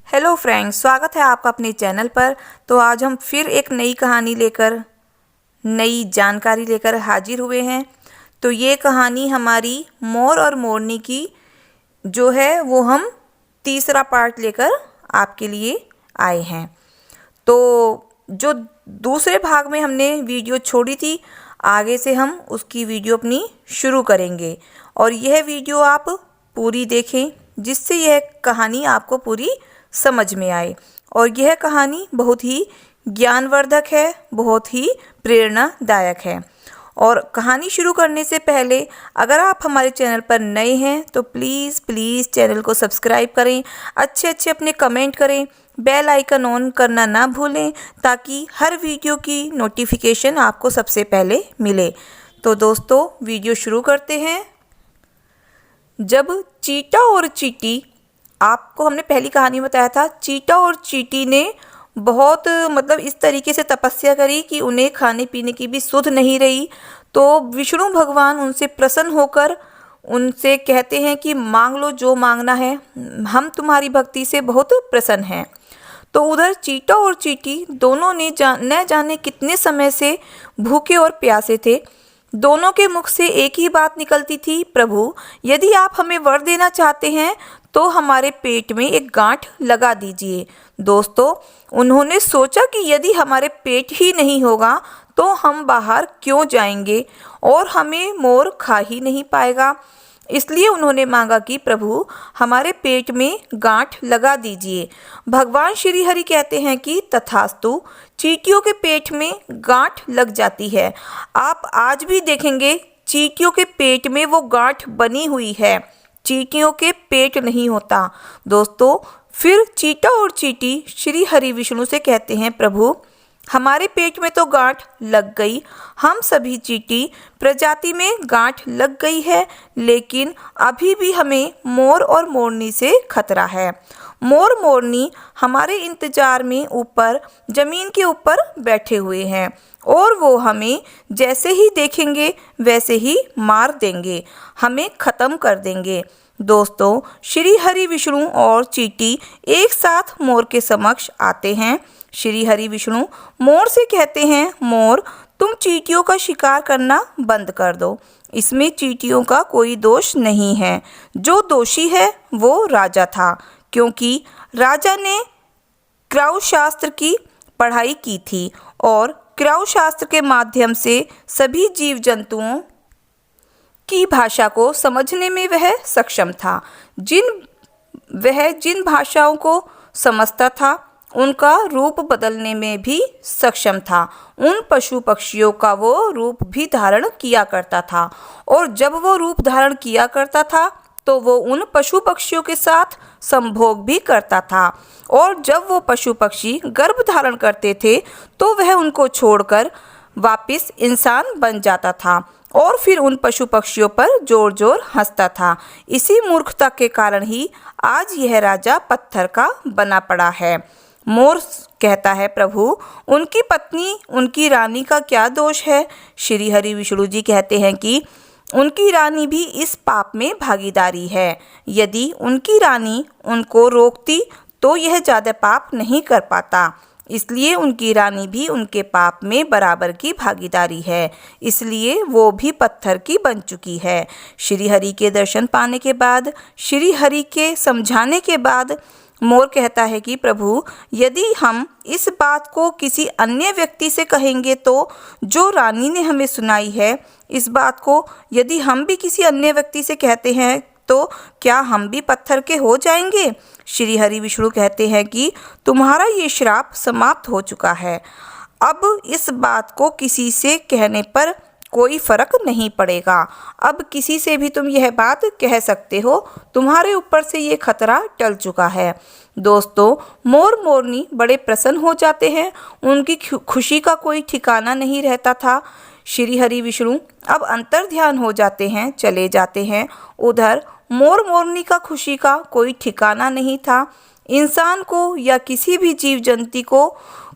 Hello friends, स्वागत है आपका अपने चैनल पर। तो आज हम फिर एक नई कहानी लेकर, नई जानकारी लेकर हाजिर हुए हैं। तो ये कहानी हमारी मोर और मोरनी की जो है वो हम तीसरा पार्ट लेकर आपके लिए आए हैं। तो जो दूसरे भाग में हमने वीडियो छोड़ी थी, आगे से हम उसकी वीडियो अपनी शुरू करेंगे और यह वीडियो आप पूरी देखें जिससे यह कहानी आपको पूरी समझ में आए। और यह कहानी बहुत ही ज्ञानवर्धक है, बहुत ही प्रेरणादायक है। और कहानी शुरू करने से पहले अगर आप हमारे चैनल पर नए हैं तो प्लीज़ चैनल को सब्सक्राइब करें, अच्छे अपने कमेंट करें, बेल आइकन ऑन करना ना भूलें ताकि हर वीडियो की नोटिफिकेशन आपको सबसे पहले मिले। तो दोस्तों, वीडियो शुरू करते हैं। जब चीटा और चींटी, आपको हमने पहली कहानी बताया था, चीटा और चींटी ने बहुत इस तरीके से तपस्या करी कि उन्हें खाने पीने की भी सुध नहीं रही। तो विष्णु भगवान उनसे प्रसन्न होकर उनसे कहते हैं कि मांग लो जो मांगना है, हम तुम्हारी भक्ति से बहुत प्रसन्न हैं। तो उधर चीटा और चींटी दोनों ने न जाने कितने समय से भूखे और प्यासे थे। दोनों के मुख से एक ही बात निकलती थी, प्रभु यदि आप हमें वर देना चाहते हैं तो हमारे पेट में एक गांठ लगा दीजिए। दोस्तों, उन्होंने सोचा कि यदि हमारे पेट ही नहीं होगा तो हम बाहर क्यों जाएंगे और हमें मोर खा ही नहीं पाएगा। इसलिए उन्होंने मांगा कि प्रभु हमारे पेट में गांठ लगा दीजिए। भगवान श्री हरि कहते हैं कि तथास्तु, चींटियों के पेट में गांठ लग जाती है। आप आज भी देखेंगे चींटियों के पेट में वो गांठ बनी हुई है, चींटियों के पेट नहीं होता। दोस्तों, फिर चीटा और चींटी श्री हरि विष्णु से कहते हैं, प्रभु हमारे पेट में तो गांठ लग गई, हम सभी चींटी प्रजाति में गांठ लग गई है, लेकिन अभी भी हमें मोर और मोरनी से खतरा है। मोर मोरनी हमारे इंतजार में ऊपर जमीन के ऊपर बैठे हुए हैं और वो हमें जैसे ही देखेंगे वैसे ही मार देंगे, हमें ख़त्म कर देंगे। दोस्तों, श्री हरि विष्णु और चींटी एक साथ मोर के समक्ष आते हैं। श्री हरि विष्णु मोर से कहते हैं, मोर तुम चींटियों का शिकार करना बंद कर दो, इसमें चींटियों का कोई दोष नहीं है। जो दोषी है वो राजा था, क्योंकि राजा ने क्रौ शास्त्र की पढ़ाई की थी और क्रौ शास्त्र के माध्यम से सभी जीव जंतुओं की भाषा को समझने में वह सक्षम था। जिन भाषाओं को समझता था उनका रूप बदलने में भी सक्षम था। उन पशु पक्षियों का वो रूप भी धारण किया करता था और जब वो रूप धारण किया करता था तो वो उन पशु पक्षियों के साथ संभोग भी करता था। और जब वो पशु पक्षी गर्भ धारण करते थे तो वह उनको छोड़कर वापस इंसान बन जाता था और फिर उन पशु पक्षियों पर जोर जोर हंसता था। इसी मूर्खता के कारण ही आज यह राजा पत्थर का बना पड़ा है। मोर कहता है, प्रभु उनकी पत्नी, उनकी रानी का क्या दोष है। श्री हरि विष्णु जी कहते हैं कि उनकी रानी भी इस पाप में भागीदारी है। यदि उनकी रानी उनको रोकती तो यह ज़्यादा पाप नहीं कर पाता, इसलिए उनकी रानी भी उनके पाप में बराबर की भागीदारी है, इसलिए वो भी पत्थर की बन चुकी है। श्री हरि के दर्शन पाने के बाद, श्री हरि के समझाने के बाद मोर कहता है कि प्रभु यदि हम इस बात को किसी अन्य व्यक्ति से कहेंगे तो जो रानी ने हमें सुनाई है, इस बात को यदि हम भी किसी अन्य व्यक्ति से कहते हैं तो क्या हम भी पत्थर के हो जाएंगे। श्री हरि विष्णु कहते हैं कि तुम्हारा ये श्राप समाप्त हो चुका है, अब इस बात को किसी से कहने पर कोई फर्क नहीं पड़ेगा। अब किसी से भी तुम यह बात कह सकते हो, तुम्हारे ऊपर से ये खतरा टल चुका है। दोस्तों, मोर मोरनी बड़े प्रसन्न हो जाते हैं, उनकी खुशी का कोई ठिकाना नहीं रहता था। श्री हरि विष्णु अब अंतर ध्यान हो जाते हैं, चले जाते हैं। उधर मोर मोरनी का खुशी का कोई ठिकाना नहीं था। इंसान को या किसी भी जीव जंतु को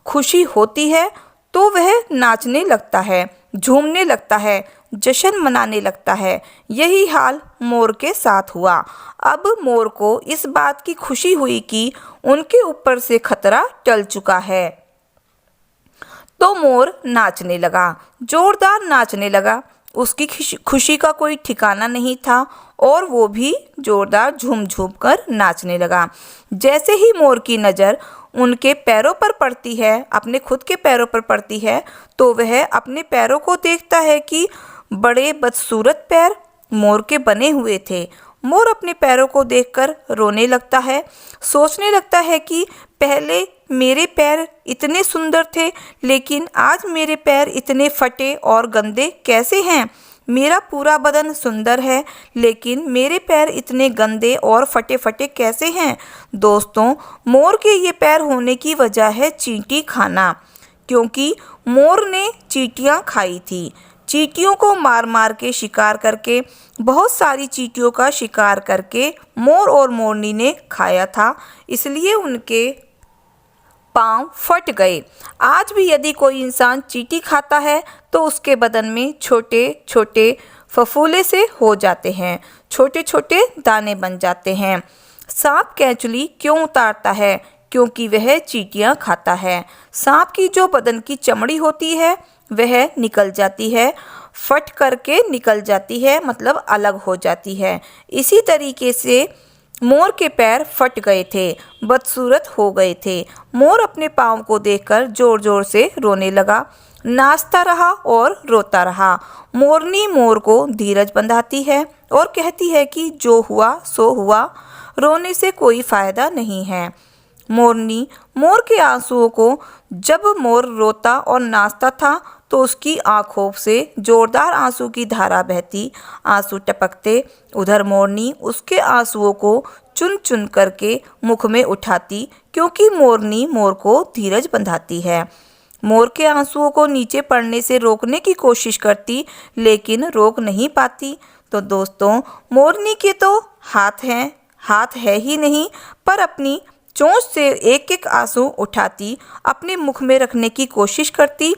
खुशी होती है तो वह नाचने लगता है, झूमने लगता है, जश्न मनाने लगता है। यही हाल मोर के साथ हुआ। अब मोर को इस बात की खुशी हुई कि उनके ऊपर से खतरा टल चुका है। तो मोर नाचने लगा, जोरदार नाचने लगा। उसकी खुशी का कोई ठिकाना नहीं था और वो भी जोरदार झूम झूम कर नाचने लगा। जैसे ही मोर की नज़र उनके पैरों पर पड़ती है, अपने खुद के पैरों पर पड़ती है, तो वह अपने पैरों को देखता है कि बड़े बदसूरत पैर मोर के बने हुए थे। मोर अपने पैरों को देखकर रोने लगता है, सोचने लगता है कि पहले मेरे पैर इतने सुंदर थे, लेकिन आज मेरे पैर इतने फटे और गंदे कैसे हैं। मेरा पूरा बदन सुंदर है, लेकिन मेरे पैर इतने गंदे और फटे फटे कैसे हैं। दोस्तों, मोर के ये पैर होने की वजह है चींटी खाना, क्योंकि मोर ने चींटियाँ खाई थी। चींटियों को मार मार के शिकार करके, बहुत सारी चींटियों का शिकार करके मोर और मोरनी ने खाया था, इसलिए उनके पाँव फट गए। आज भी यदि कोई इंसान चींटी खाता है तो उसके बदन में छोटे छोटे फफूले से हो जाते हैं, छोटे छोटे दाने बन जाते हैं। सांप केंचुली क्यों उतारता है? क्योंकि वह चींटियाँ खाता है। सांप की जो बदन की चमड़ी होती है वह निकल जाती है, फट करके निकल जाती है, मतलब अलग हो जाती है। इसी तरीके से मोर के पैर फट गए थे, बदसूरत हो गए थे। मोर अपने पाँव को देखकर जोर जोर से रोने लगा, नाचता रहा और रोता रहा। मोरनी मोर को धीरज बंधाती है और कहती है कि जो हुआ सो हुआ, रोने से कोई फ़ायदा नहीं है। मोरनी मोर के आंसुओं को, जब मोर रोता और नाचता था तो उसकी आंखों से जोरदार आंसू की धारा बहती, आंसू टपकते। उधर मोरनी उसके आंसुओं को चुन चुन करके मुख में उठाती, क्योंकि मोरनी मोर को धीरज बंधाती है। मोर के आंसुओं को नीचे पड़ने से रोकने की कोशिश करती, लेकिन रोक नहीं पाती। तो दोस्तों, मोरनी के तो हाथ है ही नहीं, पर अपनी चोंच से एक एक आंसू उठाती, अपने मुख में रखने की कोशिश करती,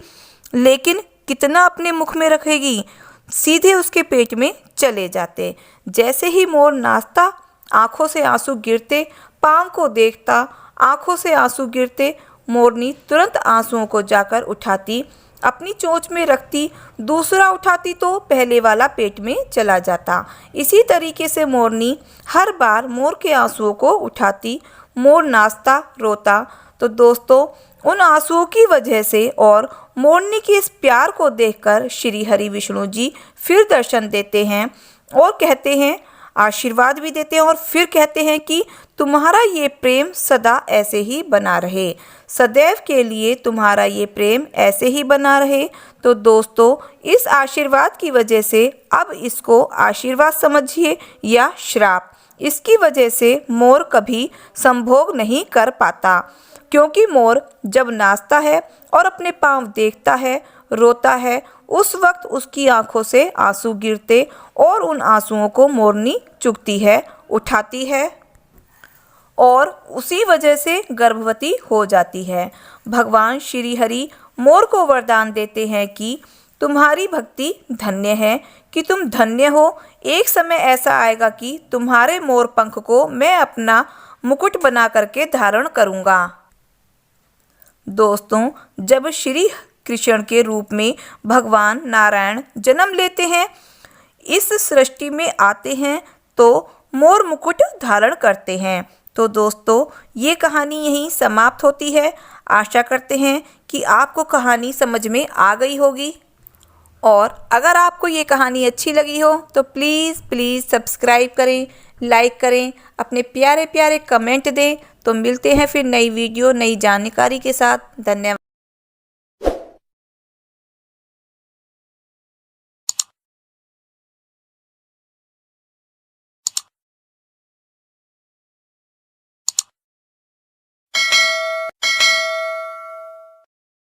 लेकिन कितना अपने मुख में रखेगी, सीधे उसके पेट में चले जाते। जैसे ही मोर नाचता, आंखों से आंसू गिरते, पाँव को देखता, आंखों से आंसू गिरते, मोरनी तुरंत आंसुओं को जाकर उठाती, अपनी चोंच में रखती, दूसरा उठाती तो पहले वाला पेट में चला जाता। इसी तरीके से मोरनी हर बार मोर के आंसुओं को उठाती, मोर नाचता रोता। तो दोस्तों, उन आंसुओं की वजह से और मोरनी के इस प्यार को देखकर श्री हरि विष्णु जी फिर दर्शन देते हैं और कहते हैं, आशीर्वाद भी देते हैं और फिर कहते हैं कि तुम्हारा ये प्रेम सदा ऐसे ही बना रहे, सदैव के लिए तुम्हारा ये प्रेम ऐसे ही बना रहे। तो दोस्तों, इस आशीर्वाद की वजह से अब इसको आशीर्वाद समझिए या श्राप, इसकी वजह से मोर कभी संभोग नहीं कर पाता, क्योंकि मोर जब नाचता है और अपने पाँव देखता है, रोता है, उस वक्त उसकी आंखों से आंसू गिरते और उन आंसुओं को मोरनी चुगती है, उठाती है और उसी वजह से गर्भवती हो जाती है। भगवान श्री हरि मोर को वरदान देते हैं कि तुम्हारी भक्ति धन्य है, कि तुम धन्य हो। एक समय ऐसा आएगा कि तुम्हारे मोर पंख को मैं अपना मुकुट बना करके धारण करूँगा। दोस्तों, जब श्री कृष्ण के रूप में भगवान नारायण जन्म लेते हैं, इस सृष्टि में आते हैं, तो मोर मुकुट धारण करते हैं। तो दोस्तों, ये कहानी यहीं समाप्त होती है। आशा करते हैं कि आपको कहानी समझ में आ गई होगी, और अगर आपको ये कहानी अच्छी लगी हो तो प्लीज़ सब्सक्राइब करें, लाइक करें, अपने प्यारे प्यारे कमेंट दें। तो मिलते हैं फिर नई वीडियो, नई जानकारी के साथ। धन्यवाद।